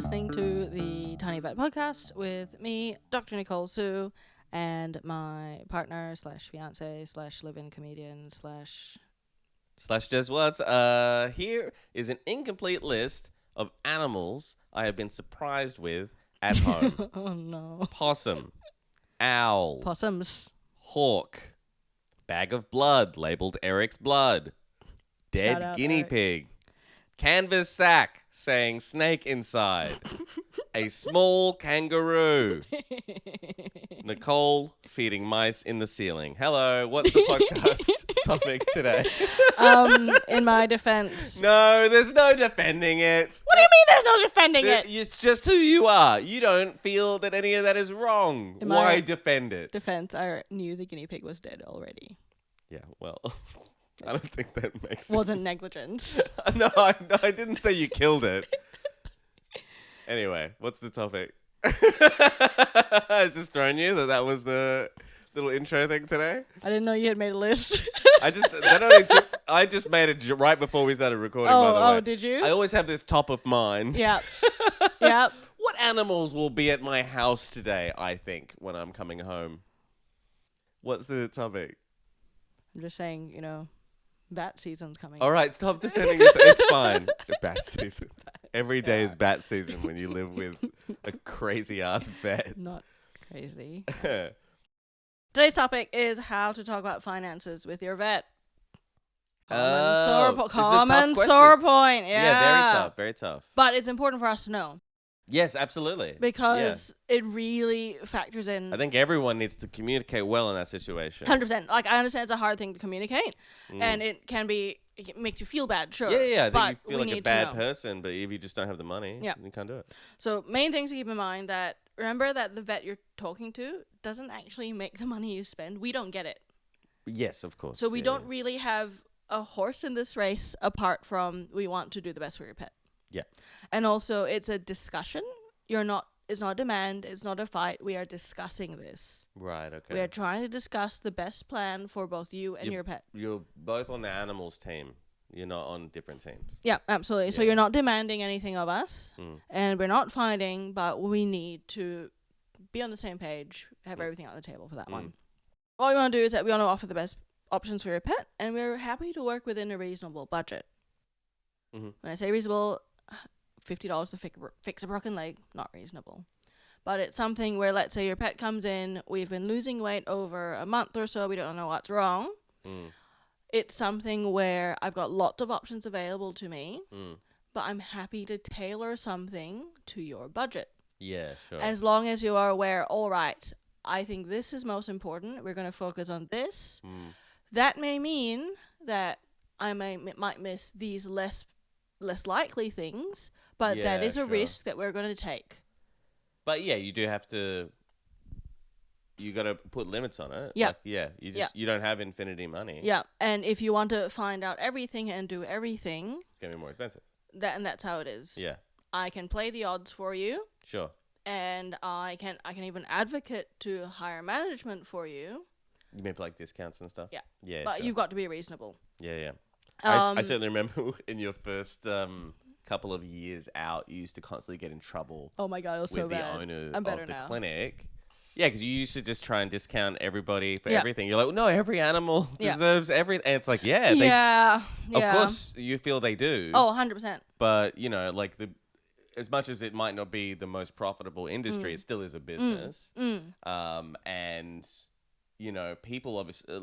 listening to the Tiny Vet podcast with me, Dr. Nicole Sue, and my partner slash fiance slash live-in comedian slash just what? Here is an incomplete list of animals I have been surprised with at home. oh no, Possum, owl, possums, hawk, bag of blood labeled Eric's blood, Shout dead out, guinea Eric. pig, canvas sack saying snake inside, a small kangaroo, Nicole feeding mice in the ceiling. Hello, what's the podcast topic today? In my defense. No, there's no defending it. What do you mean there's no defending it? It's just who you are. You don't feel that any of that is wrong. In Why my defend it? Defense, I knew the guinea pig was dead already. Yeah, well, I don't think that makes sense. Wasn't negligence. No, I didn't say you killed it. Anyway, what's the topic? Has this thrown you that was the little intro thing today? I didn't know you had made a list. I just made it right before we started recording. by the way. Oh, did you? I always have this top of mind. Yep. Yep. What animals will be at my house today, I think, when I'm coming home? What's the topic? I'm just saying, bat season's coming. All right, stop defending it. It's fine. Bat season. Every day is bat season when you live with a crazy-ass vet. Not crazy. Today's topic is how to talk about finances with your vet. Oh, this is a tough Common question. sore point. Yeah. Yeah, very tough, very tough. But it's important for us to know Yes, absolutely. because it really factors in. I think everyone needs to communicate well in that situation. 100%. Like, I understand it's a hard thing to communicate, Mm. and it makes you feel bad, sure. Yeah, I but think you feel we like a need to bad know. person, but if you just don't have the money, Yeah. you can't do it. So, main things to keep in mind that remember that the vet you're talking to doesn't actually make the money you spend. We don't get it. Yes, of course. So we yeah, don't yeah. really have a horse in this race apart from we want to do the best for your pet. Yeah. And also it's a discussion. It's not a demand, it's not a fight. We are discussing this. Right, okay. We are trying to discuss the best plan for both you and your pet. You're both on the animals team. You're not on different teams. Yeah, absolutely. So Yeah. you're not demanding anything of us Mm. and we're not fighting, but we need to be on the same page, have everything on the table for that Mm. one. What we want to do is that we want to offer the best options for your pet, and we're happy to work within a reasonable budget. Mhm. When I say reasonable, $50 to fix a broken leg, not reasonable. But it's something where, let's say your pet comes in, we've been losing weight over a month or so, we don't know what's wrong. Mm. It's something where I've got lots of options available to me, Mm. but I'm happy to tailor something to your budget. Yeah, sure. As long as you are aware, all right, I think this is most important. We're going to focus on this. Mm. That may mean that I might miss these less likely things, but that Yeah, is a sure. risk that we're going to take. But yeah, you do have to. You got to put limits on it. Yeah. Like, yeah. You don't have infinity money. Yeah, and if you want to find out everything and do everything, It's gonna be more expensive. that's how it is. Yeah. I can play the odds for you, Sure. and I can even advocate to hire management for you. You mean for like discounts and stuff? Yeah. Yeah. But sure. you've got to be reasonable. Yeah. I Um, certainly remember in your first couple of years out, you used to constantly get in trouble Oh my god, it was so with the bad. owner I'm better of the now. clinic. Yeah, because you used to just try and discount everybody for Yeah. everything. You're like, no, every animal Yeah. deserves everything. And it's like, yeah, Yeah. of course you feel they do. Oh, 100%. But, like as much as it might not be the most profitable industry, it still is a business. And, people obviously,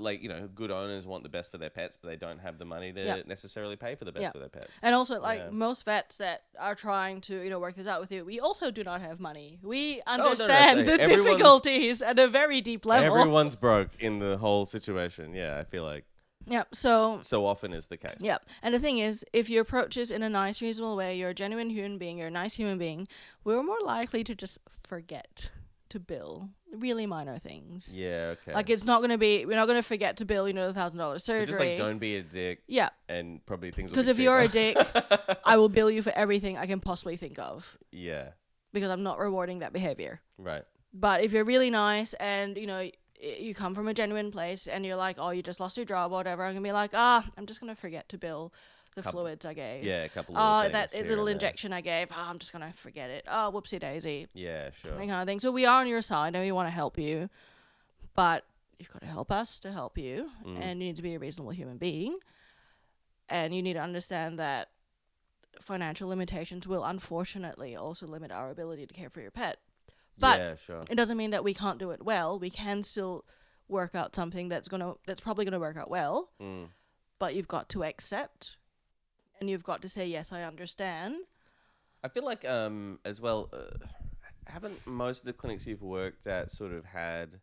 good owners want the best for their pets, but they don't have the money to Yeah. necessarily pay for the best Yeah. for their pets. And also, Yeah. most vets that are trying to, work this out with you, we also do not have money. We no, understand the everyone's- difficulties at a very deep level. Everyone's broke in the whole situation. Yeah, I feel like Yeah. So. so often is the case. Yeah. And the thing is, if you approach this in a nice, reasonable way, you're a genuine human being, you're a nice human being, we're more likely to just forget to bill really minor things. Yeah, okay. Like, we're not going to forget to bill, the $1,000 so surgery. just like don't be a dick Yeah. and probably things will Because be if you're a cheaper. dick, I will bill you for everything I can possibly think of. Yeah, Because I'm not rewarding that behavior. right. But if you're really nice and, you come from a genuine place and you're like, oh, you just lost your job or whatever, I'm going to be like, I'm just going to forget to bill the fluids I gave. Yeah, a couple little things that here little and there. injection I gave. Oh, I'm just going to forget it. Oh, whoopsie daisy. Yeah, sure. That kind of thing. So we are on your side and we want to help you, but you've got to help us to help you, and you need to be a reasonable human being, and you need to understand that financial limitations will unfortunately also limit our ability to care for your pet. But yeah, sure. it doesn't mean that we can't do it well. We can still work out something that's probably gonna work out well. But you've got to accept, and you've got to say, yes, I understand. I feel like as well, haven't most of the clinics you've worked at sort of had,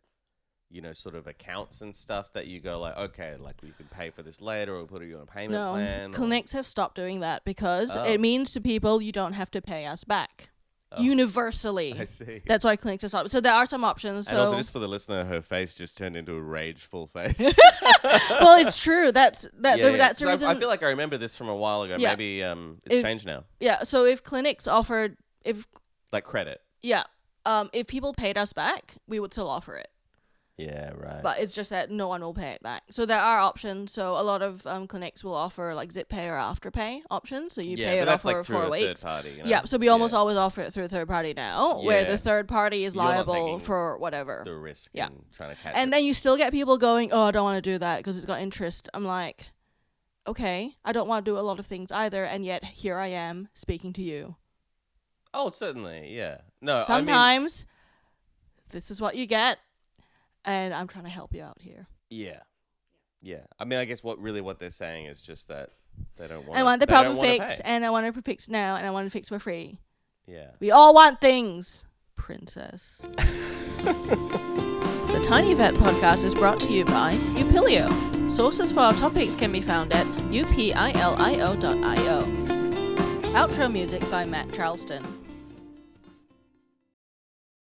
you know, sort of accounts and stuff that you go like, okay, like we can pay for this later, or put you on a payment plan? Clinics have stopped doing that because it means to people you don't have to pay us back. Universally. I see. That's why clinics have stopped. So there are some options. And also, just for the listener, her face just turned into a rageful face. Well, it's true. That's the reason. I feel like I remember this from a while ago. Yeah. Maybe it's changed now. Yeah. So if clinics offered, Like credit. yeah, if people paid us back, we would still offer it. Yeah, right. But it's just that no one will pay it back. So there are options. So a lot of clinics will offer like zip pay or afterpay options. So you pay it off for 4 weeks. Third party, you know? Yeah. So we almost always offer it through a third party now, where the third party is You're not liable taking for whatever. the risk. Yeah. In trying to catch And it. then you still get people going, oh, I don't want to do that because it's got interest. I'm like, okay, I don't want to do a lot of things either, and yet here I am speaking to you. Oh, certainly, yeah. No, Sometimes this is what you get, and I'm trying to help you out here. Yeah. I mean, I guess what they're saying is just that they don't want. I want the problem fixed, and I want it fixed now, and I want it fixed for free. Yeah. We all want things, princess. The Tiny Vet Podcast is brought to you by Upilio. Sources for our topics can be found at upilio.io. Outro music by Matt Charleston.